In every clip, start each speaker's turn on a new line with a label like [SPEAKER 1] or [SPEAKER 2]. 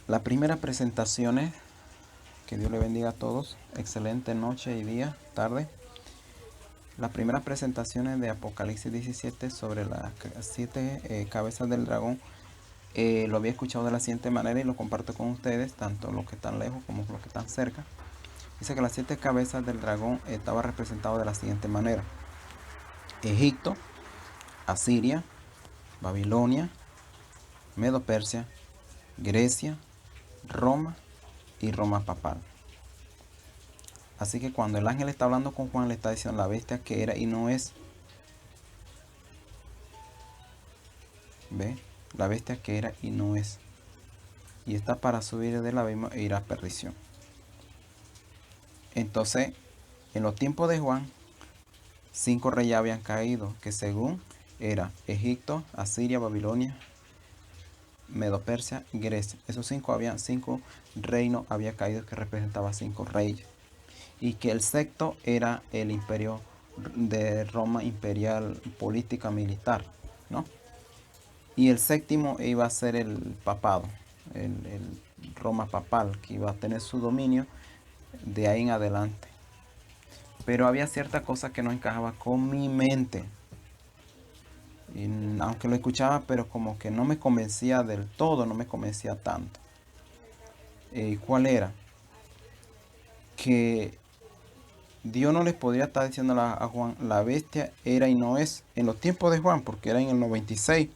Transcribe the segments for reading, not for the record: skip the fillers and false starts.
[SPEAKER 1] La primera presentación es, que Dios le bendiga a todos, excelente noche y día, tarde. Las primeras presentaciones de Apocalipsis 17 sobre las 7 cabezas del dragón, lo había escuchado de la siguiente manera y lo comparto con ustedes, tanto los que están lejos como los que están cerca. Dice que las 7 cabezas del dragón estaba representado de la siguiente manera: Egipto, Asiria, Babilonia, Medo-Persia, Grecia, Roma y Roma papal. Así que cuando el ángel está hablando con Juan, le está diciendo la bestia que era y no es. ¿Ve? La bestia que era y no es. Y está para subir del abismo e ir a perdición. Entonces, en los tiempos de Juan, 5 reyes habían caído, que según era Egipto, Asiria, Babilonia, Medo-Persia y Grecia. Esos 5 reinos había caído, que representaba 5 reyes. Y que el sexto era el imperio de Roma imperial, política, militar, ¿no? Y el séptimo iba a ser el papado, el Roma papal, que iba a tener su dominio de ahí en adelante. Pero había cierta cosa que no encajaba con mi mente. Y aunque lo escuchaba, pero como que no me convencía del todo, no me convencía tanto. ¿Cuál era? Que Dios no les podría estar diciendo a Juan, la bestia era y no es, en los tiempos de Juan, porque era en el 96,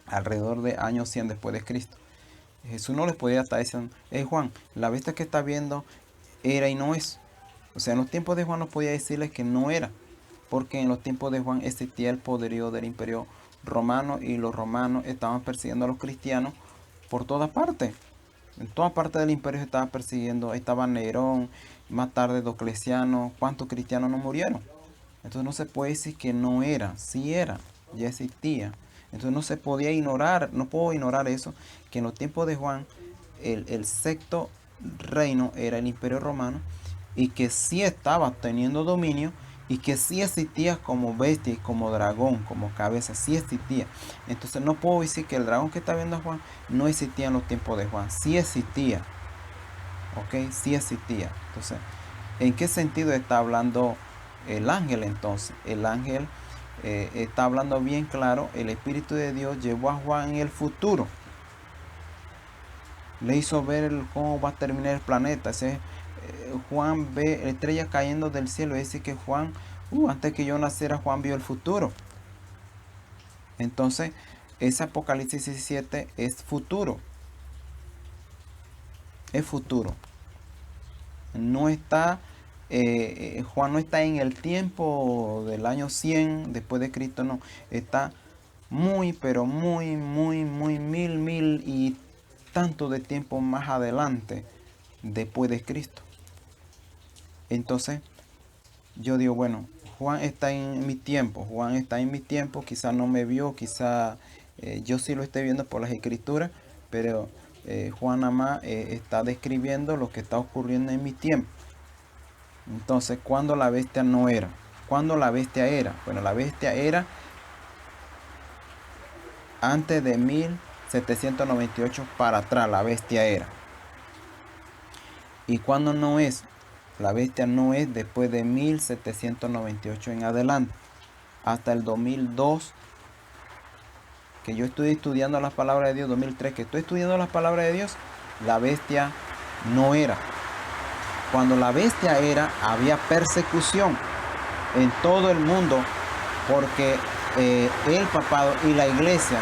[SPEAKER 1] alrededor de años 100 después de Cristo. Jesús no les podría estar diciendo, Juan, la bestia que está viendo era y no es. O sea, en los tiempos de Juan no podía decirles que no era, porque en los tiempos de Juan existía el poderío del imperio romano y los romanos estaban persiguiendo a los cristianos por todas partes. En todas partes del imperio se estaba persiguiendo, estaba Nerón, más tarde Diocleciano. ¿Cuántos cristianos no murieron? Entonces no se puede decir que no era, sí era, ya existía. Entonces no se podía ignorar, no puedo ignorar eso, que en los tiempos de Juan el sexto reino era el imperio romano y que sí estaba teniendo dominio y que sí existía como bestia y como dragón, como cabeza, sí existía. Entonces no puedo decir que el dragón que está viendo Juan no existía en los tiempos de Juan, sí existía. Ok, sí existía. Entonces, ¿en qué sentido está hablando el ángel entonces? El ángel está hablando bien claro. El Espíritu de Dios llevó a Juan en el futuro. Le hizo ver cómo va a terminar el planeta. Juan ve estrellas cayendo del cielo. Dice que Juan, antes que yo naciera, Juan vio el futuro. Entonces, ese Apocalipsis 17 es futuro. Es futuro. No está, Juan no está en el tiempo del año 100 después de Cristo, no. Está muy, pero muy, muy, muy, mil y tanto de tiempo más adelante después de Cristo. Entonces, yo digo, bueno, Juan está en mi tiempo, quizás no me vio, quizás yo sí lo estoy viendo por las escrituras, pero Juan nada más está describiendo lo que está ocurriendo en mi tiempo. Entonces, ¿cuándo la bestia no era? ¿Cuándo la bestia era? Bueno, la bestia era antes de 1798 para atrás, la bestia era. ¿Y cuándo no es? La bestia no es después de 1798 en adelante, hasta el 2002, que yo estoy estudiando las palabras de Dios, 2003, que estoy estudiando las palabras de Dios, la bestia no era. Cuando la bestia era, había persecución en todo el mundo, porque el papado y la iglesia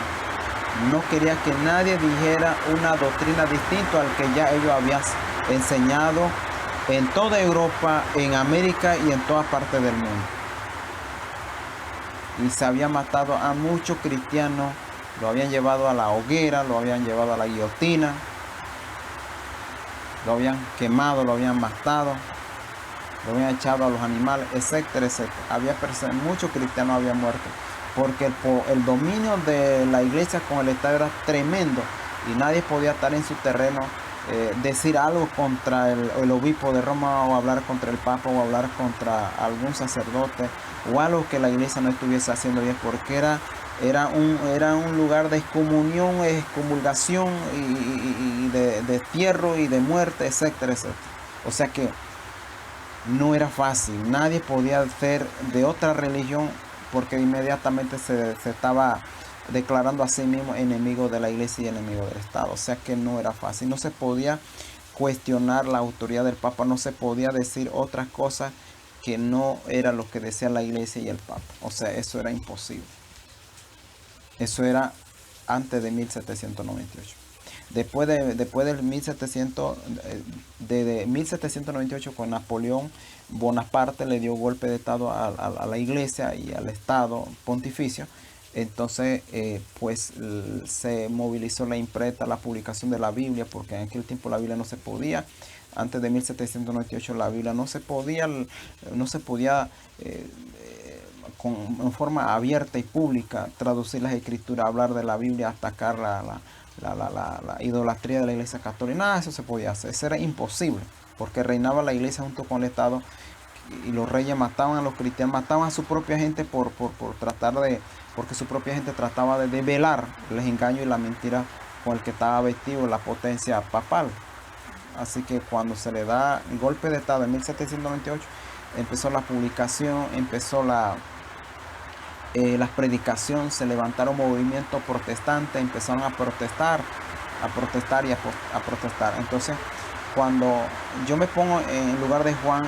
[SPEAKER 1] no quería que nadie dijera una doctrina distinta al que ya ellos habían enseñado en toda Europa, en América y en todas partes del mundo. Y se había matado a muchos cristianos, lo habían llevado a la hoguera, lo habían llevado a la guillotina, lo habían quemado, lo habían matado, lo habían echado a los animales, etcétera, etcétera. Muchos cristianos habían muerto, porque el dominio de la iglesia con el Estado era tremendo y nadie podía estar en su terreno, decir algo contra el obispo de Roma, o hablar contra el papa, o hablar contra algún sacerdote, o algo que la iglesia no estuviese haciendo bien, porque era Era un lugar de excomunión, excomulgación y de destierro y de muerte, etcétera, etcétera. O sea que no era fácil. Nadie podía ser de otra religión porque inmediatamente se estaba declarando a sí mismo enemigo de la iglesia y enemigo del Estado. O sea que no era fácil. No se podía cuestionar la autoridad del Papa. No se podía decir otras cosas que no era lo que decía la iglesia y el Papa. O sea, eso era imposible. Eso era antes de 1798. Después del 1700, de 1798, con Napoleón Bonaparte le dio golpe de estado a la iglesia y al estado pontificio. Entonces pues se movilizó la imprenta, la publicación de la Biblia, porque en aquel tiempo la Biblia no se podía. Antes de 1798 la Biblia no se podía en forma abierta y pública traducir las escrituras, hablar de la Biblia, atacar la idolatría de la iglesia católica. Nada de eso se podía hacer. Eso era imposible, porque reinaba la iglesia junto con el Estado y los reyes mataban a los cristianos, mataban a su propia gente por tratar de, porque su propia gente trataba de develar los engaños y la mentira con el que estaba vestido la potencia papal. Así que cuando se le da el golpe de Estado en 1798, empezó la publicación, empezó las predicaciones, se levantaron movimientos protestantes, empezaron a protestar y a protestar. Entonces, cuando yo me pongo en lugar de Juan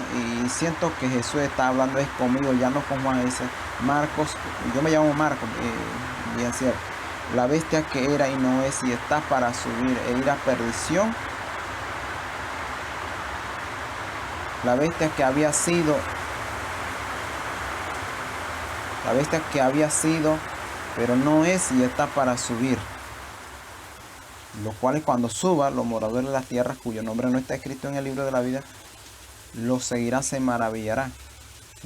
[SPEAKER 1] y siento que Jesús está hablando es conmigo, ya no con Juan, dice Marcos, yo me llamo Marcos, bien cierto, la bestia que era y no es y está para subir e ir a perdición, la bestia que había sido, pero no es y está para subir. Los cuales cuando suba, los moradores de la tierra, cuyo nombre no está escrito en el libro de la vida, lo seguirá, se maravillará,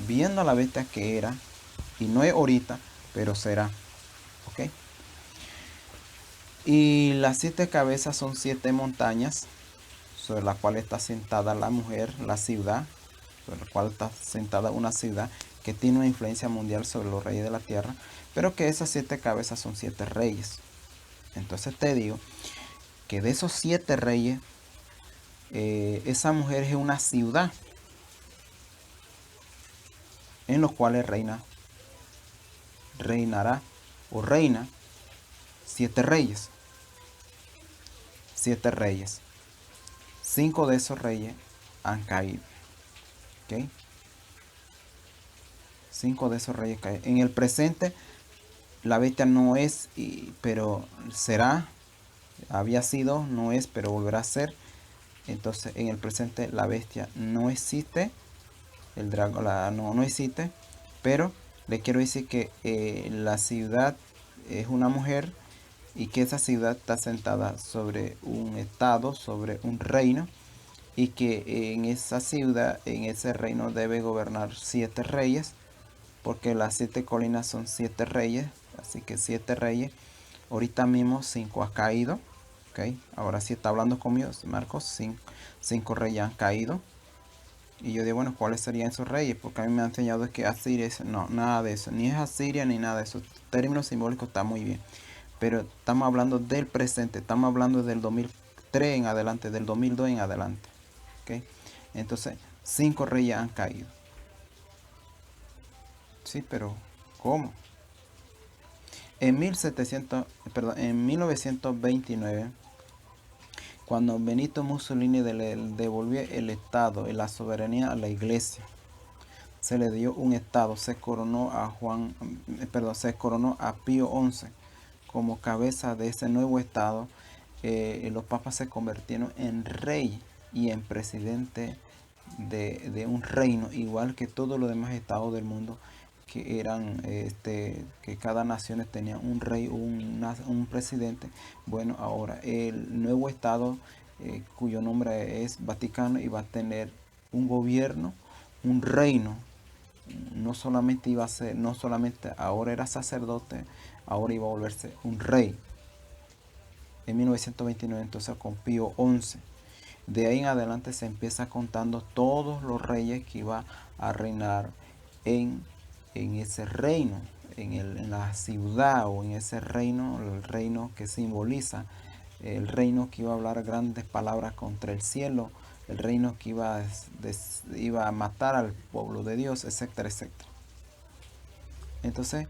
[SPEAKER 1] viendo a la bestia que era, y no es ahorita, pero será. ¿Ok? Y las 7 cabezas son 7 montañas, sobre las cuales está sentada la mujer, la ciudad, sobre la cual está sentada una ciudad que tiene una influencia mundial sobre los reyes de la tierra, pero que esas 7 cabezas son 7 reyes. Entonces te digo que de esos 7 reyes, esa mujer es una ciudad en los cuales reinará o reina 7 reyes. 7 reyes. 5 de esos reyes han caído. ¿Ok? 5 de esos reyes caen. En el presente, la bestia no es, pero será. Había sido, no es, pero volverá a ser. Entonces, en el presente, la bestia no existe. El dragón no existe. Pero le quiero decir que la ciudad es una mujer y que esa ciudad está sentada sobre un estado, sobre un reino, y que en esa ciudad, en ese reino debe gobernar 7 reyes, porque las 7 colinas son 7 reyes, así que 7 reyes. Ahorita mismo 5 ha caído, ¿ok? Ahora sí está hablando conmigo, Marcos, 5 reyes han caído. Y yo digo, bueno, ¿cuáles serían esos reyes? Porque a mí me han enseñado que Asiria es, no, nada de eso, ni es Asiria ni nada de eso. Términos simbólicos está muy bien, pero estamos hablando del presente, estamos hablando del 2003 en adelante, del 2002 en adelante, ¿ok? Entonces, 5 reyes han caído. Sí, pero ¿cómo? En 1929, cuando Benito Mussolini devolvió el Estado y la soberanía a la Iglesia, se le dio un Estado, se coronó a Pío XI como cabeza de ese nuevo Estado. Los papas se convirtieron en rey y en presidente de un reino, igual que todos los demás estados del mundo, que eran que cada nación tenía un rey, un presidente. Bueno, ahora el nuevo estado, cuyo nombre es Vaticano, iba a tener un gobierno, un reino. No solamente ahora era sacerdote, ahora iba a volverse un rey. En 1929, entonces, con Pío XI. De ahí en adelante se empieza contando todos los reyes que iba a reinar en ese reino. en la ciudad o en ese reino, el reino que simboliza, el reino que iba a hablar grandes palabras contra el cielo, el reino que iba a matar al pueblo de Dios, etcétera, etcétera. Entonces,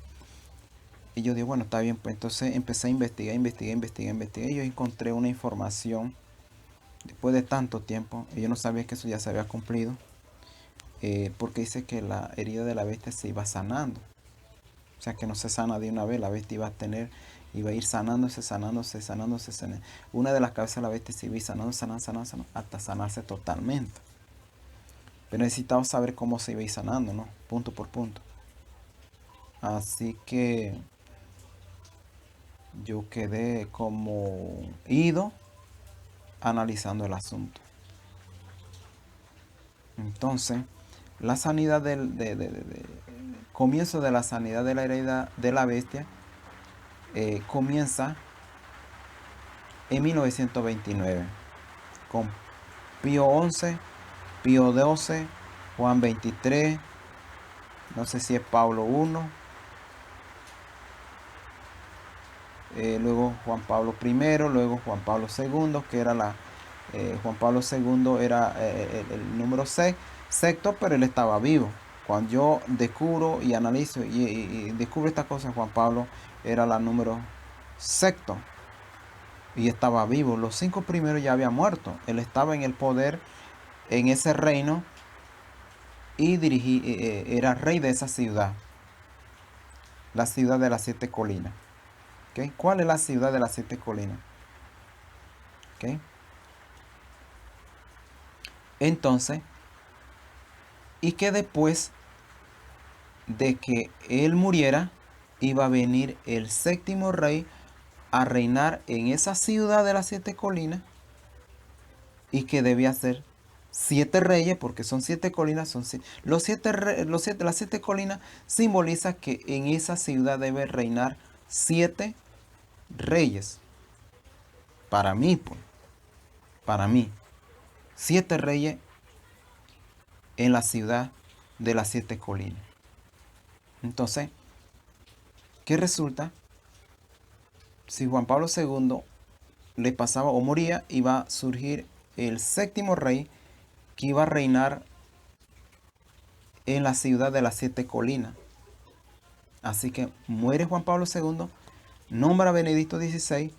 [SPEAKER 1] y yo digo, bueno, está bien, pues entonces empecé a investigar, y yo encontré una información después de tanto tiempo, y yo no sabía que eso ya se había cumplido, porque dice que la herida de la bestia se iba sanando. O sea, que no se sana de una vez, la bestia iba a ir sanándose. Una de las cabezas de la bestia se iba a ir sanando, hasta sanarse totalmente. Pero necesitaba saber cómo se iba a ir sanando, ¿no? Punto por punto. Así que yo quedé como ido analizando el asunto. Entonces, la sanidad comienzo de la sanidad de la herida de la bestia comienza en 1929 con Pío XI, Pío XII, Juan XXIII, no sé si es Pablo I, luego Juan Pablo I, luego Juan Pablo II, que era Juan Pablo II era el número 6, sexto, pero él estaba vivo. Cuando yo descubro y analizo y descubro esta cosa, Juan Pablo era la número sexto y estaba vivo. Los 5 primeros ya había muerto. Él estaba en el poder en ese reino y era rey de esa ciudad, la ciudad de las 7 colinas. ¿Okay? ¿Cuál es la ciudad de las 7 colinas? ¿Okay? Entonces, y que después de que él muriera, iba a venir el séptimo rey a reinar en esa ciudad de las 7 colinas, y que debía ser 7 reyes, porque son 7 colinas, las 7 colinas simboliza que en esa ciudad debe reinar 7 reyes. Para mí, pues, para mí, 7 reyes en la ciudad de las 7 colinas. Entonces, ¿qué resulta? Si Juan Pablo II le pasaba o moría, iba a surgir el séptimo rey que iba a reinar en la ciudad de las 7 colinas. Así que muere Juan Pablo II, nombra a Benedicto XVI,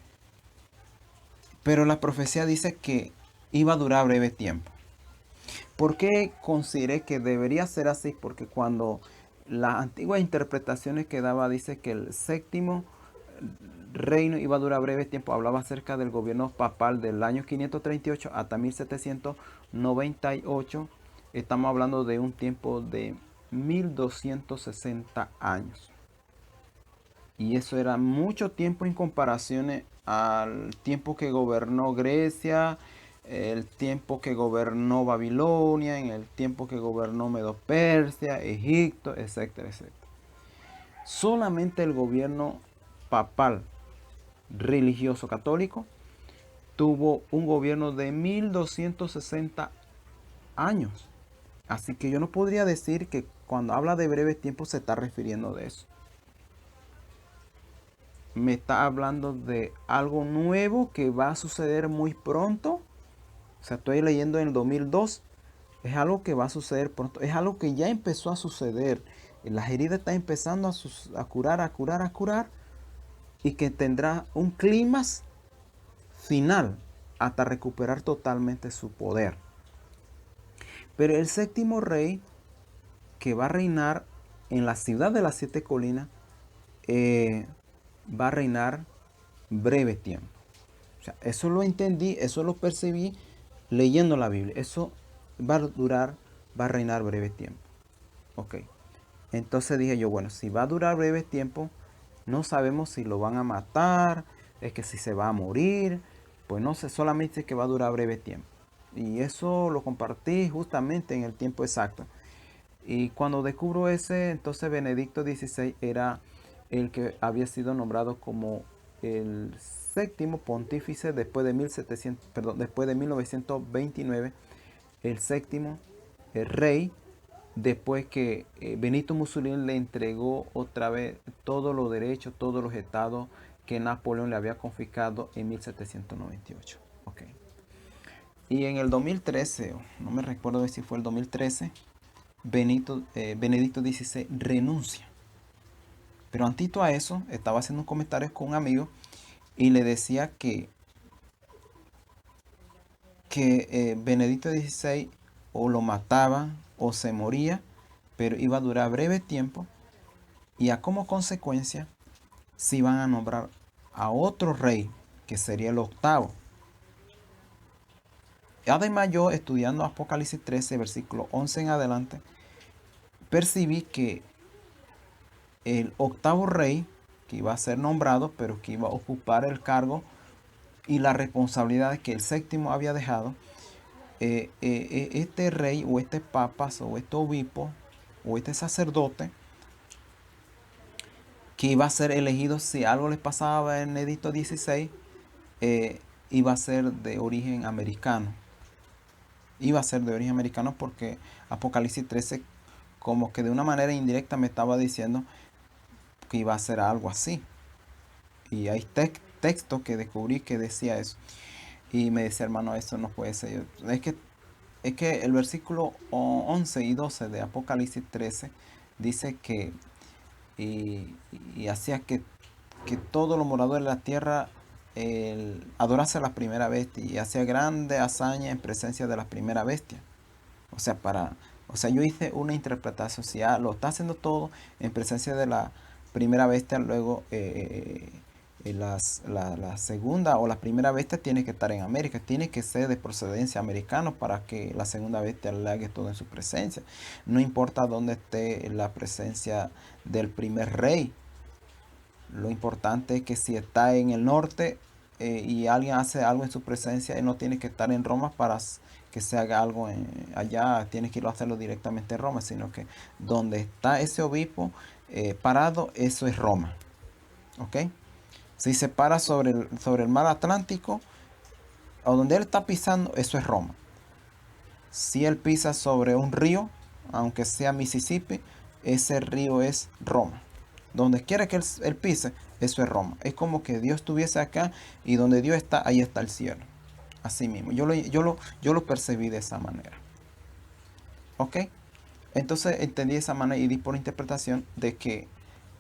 [SPEAKER 1] pero la profecía dice que iba a durar breve tiempo. ¿Por qué consideré que debería ser así? Porque cuando las antiguas interpretaciones que daba dice que el séptimo reino iba a durar breve tiempo, hablaba acerca del gobierno papal del año 538 hasta 1798. Estamos hablando de un tiempo de 1260 años. Y eso era mucho tiempo en comparación al tiempo que gobernó Grecia, el tiempo que gobernó Babilonia, en el tiempo que gobernó Medo-Persia, Egipto, etcétera, etcétera. Solamente el gobierno papal religioso católico tuvo un gobierno de 1260 años. Así que yo no podría decir que cuando habla de breve tiempo se está refiriendo de eso. Me está hablando de algo nuevo que va a suceder muy pronto. O sea, estoy leyendo en el 2002. Es algo que va a suceder pronto. Es algo que ya empezó a suceder. Las heridas están empezando a curar. Y que tendrá un clímax final hasta recuperar totalmente su poder. Pero el séptimo rey que va a reinar en la ciudad de las 7 colinas va a reinar breve tiempo. O sea, eso lo entendí, eso lo percibí leyendo la Biblia. Eso va a reinar breve tiempo. Ok. Entonces dije yo, bueno, si va a durar breve tiempo, no sabemos si lo van a matar, es que si se va a morir, pues no sé, solamente que va a durar breve tiempo. Y eso lo compartí justamente en el tiempo exacto. Y cuando descubro ese, entonces Benedicto XVI era el que había sido nombrado como el séptimo pontífice después de 1929, el séptimo rey después que Benito Mussolini le entregó otra vez todos los derechos, todos los estados que Napoleón le había confiscado en 1798. Okay. Y en el 2013, no me recuerdo si fue el 2013, Benedicto XVI renuncia. Pero antito a eso, estaba haciendo un comentario con un amigo y le decía que Benedicto XVI o lo mataban o se moría, pero iba a durar breve tiempo y como consecuencia se iban a nombrar a otro rey, que sería el octavo. Además, yo estudiando Apocalipsis 13, versículo 11 en adelante, percibí que el octavo rey, que iba a ser nombrado, pero que iba a ocupar el cargo y la responsabilidad que el séptimo había dejado, este rey o este papa o este obispo o este sacerdote que iba a ser elegido si algo les pasaba a Benedicto XVI, iba a ser de origen americano. Iba a ser de origen americano porque Apocalipsis 13 como que de una manera indirecta me estaba diciendo que iba a ser algo así. Y hay texto que descubrí que decía eso. Y me decía, hermano, eso no puede ser. Es que el versículo 11 y 12 de Apocalipsis 13 dice que y hacía que todos los moradores de la tierra adorase a la primera bestia y hacía grande hazaña en presencia de la primera bestia. O sea, yo hice una interpretación, si lo está haciendo todo en presencia de la primera bestia, luego la segunda o la primera bestia tiene que estar en América, tiene que ser de procedencia americana para que la segunda bestia le haga todo en su presencia. No importa dónde esté la presencia del primer rey, lo importante es que si está en el norte y alguien hace algo en su presencia, él no tiene que estar en Roma para que se haga algo allá, tiene que ir a hacerlo directamente en Roma, sino que donde está ese obispo parado, eso es Roma. ¿Ok? Si se para sobre el mar Atlántico, o donde él está pisando, eso es Roma. Si él pisa sobre un río, aunque sea Mississippi, ese río es Roma. Donde quiera que él pise, eso es Roma. Es como que Dios estuviese acá y donde Dios está, ahí está el cielo. Así mismo. Yo lo percibí de esa manera. ¿Ok? Entonces entendí de esa manera y di por interpretación de que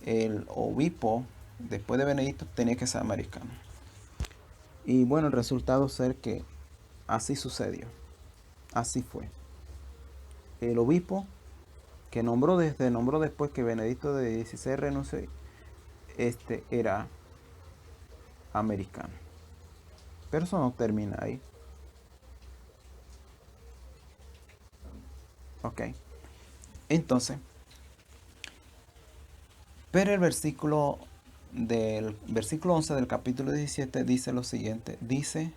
[SPEAKER 1] el obispo, después de Benedicto, tenía que ser americano. Y bueno, el resultado ser que así sucedió. Así fue. El obispo que nombró después que Benedicto de 16 renunció, era americano. Pero eso no termina ahí. Ok. Entonces, pero el versículo 11 del capítulo 17 dice lo siguiente. Dice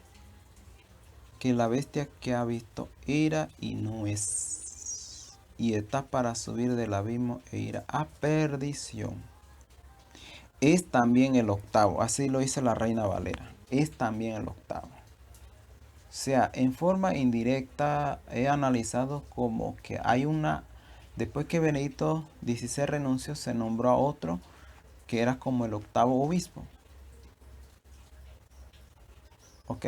[SPEAKER 1] que la bestia que ha visto era y no es. Y está para subir del abismo e ir a perdición. Es también el octavo. Así lo dice la Reina Valera. Es también el octavo. O sea, en forma indirecta he analizado como que hay después que Benedicto XVI renunció, se nombró a otro que era como el octavo obispo. ¿Ok?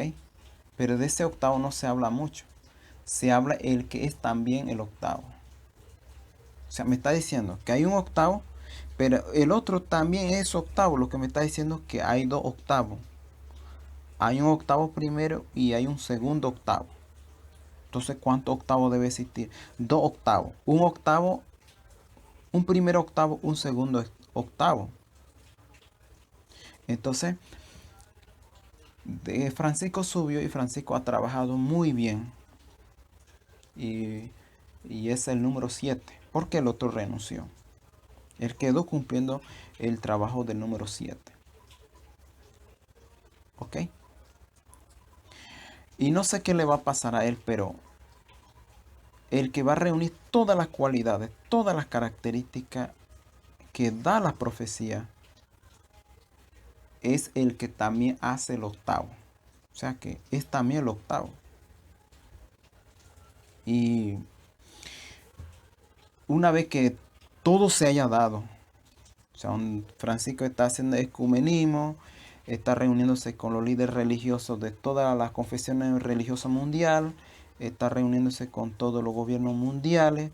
[SPEAKER 1] Pero de ese octavo no se habla mucho. Se habla el que es también el octavo. O sea, me está diciendo que hay un octavo, pero el otro también es octavo. Lo que me está diciendo es que hay dos octavos. Hay un octavo primero y hay un segundo octavo. Entonces, ¿cuántos octavos debe existir? Dos octavos. Un octavo, un primer octavo, un segundo octavo. Entonces, Francisco subió y Francisco ha trabajado muy bien. Y, y es el número 7. Porque el otro renunció. Él quedó cumpliendo el trabajo del número 7. ¿Ok? Y no sé qué le va a pasar a él, pero el que va a reunir todas las cualidades, todas las características que da la profecía, es el que también hace el octavo. O sea que es también el octavo. Y una vez que todo se haya dado, o sea, Francisco está haciendo ecumenismo, está reuniéndose con los líderes religiosos de todas las confesiones religiosas mundiales, está reuniéndose con todos los gobiernos mundiales,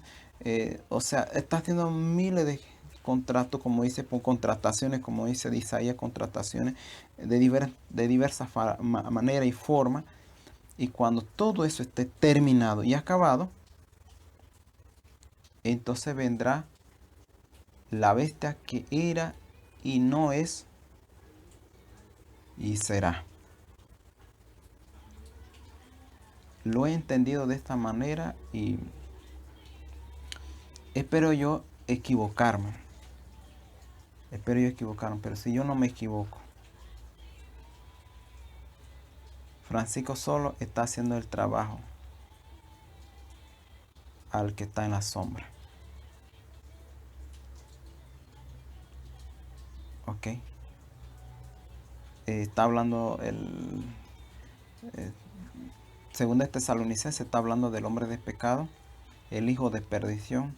[SPEAKER 1] o sea, está haciendo miles de contratos, como dice, por contrataciones, como dice de Isaías, contrataciones de diversas maneras y formas. Y cuando todo eso esté terminado y acabado, entonces vendrá la bestia que era y no es y será. Lo he entendido de esta manera y espero yo equivocarme. Espero yo equivocarme, pero si yo no me equivoco, Francisco solo está haciendo el trabajo al que está en la sombra. ¿Ok? Está hablando eh, según este Tesalonicense, está hablando del hombre de pecado, el hijo de perdición.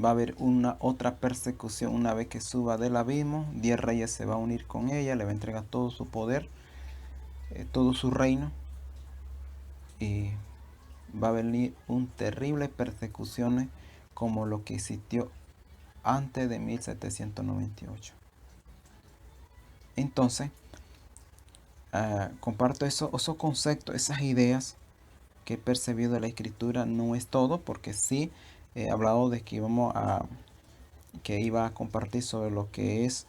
[SPEAKER 1] Va a haber una otra persecución una vez que suba del abismo. 10 reyes se va a unir con ella, le va a entregar todo su poder, todo su reino. Y va a venir un terrible persecuciones como lo que existió antes de 1798. Entonces, comparto esos conceptos, esas ideas que he percibido de la escritura. No es todo, porque sí he hablado de que iba a compartir sobre lo que es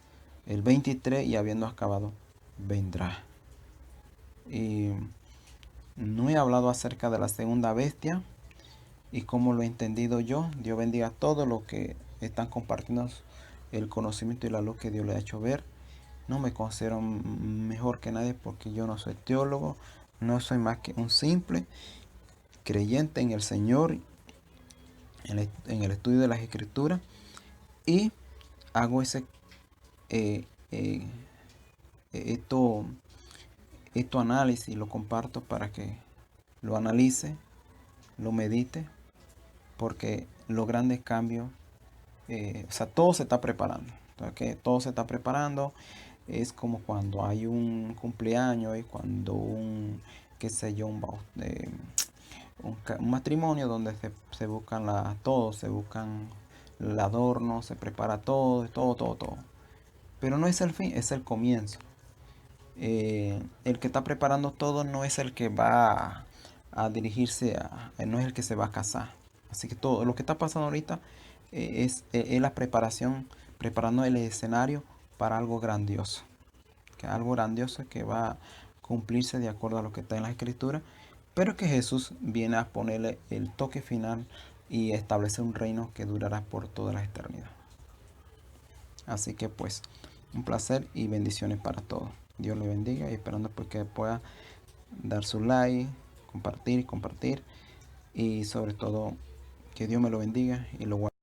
[SPEAKER 1] el 23 y habiendo acabado, vendrá. Y no he hablado acerca de la segunda bestia y cómo lo he entendido yo. Dios bendiga a todos los que están compartiendo el conocimiento y la luz que Dios le ha hecho ver. No me considero mejor que nadie porque yo no soy teólogo, no soy más que un simple creyente en el Señor, en el estudio de las Escrituras, y hago eh, eh, esto, esto análisis, lo comparto para que lo analice, lo medite, porque los grandes cambios, o sea, todo se está preparando. ¿Okay? Todo se está preparando. Es como cuando hay un cumpleaños y cuando qué sé yo, un matrimonio donde se buscan todo, se buscan el adorno, se prepara todo, todo, todo, todo. Pero no es el fin, es el comienzo. El que está preparando todo no es el que va a dirigirse no es el que se va a casar. Así que todo lo que está pasando ahorita es la preparación, preparando el escenario para algo grandioso. Algo grandioso que va a cumplirse de acuerdo a lo que está en la escritura, pero que Jesús viene a ponerle el toque final y establecer un reino que durará por toda la eternidad. Así que pues, un placer y bendiciones para todos. Dios le bendiga y esperando pues que pueda dar su like, compartir y sobre todo que Dios me lo bendiga y lo guarde.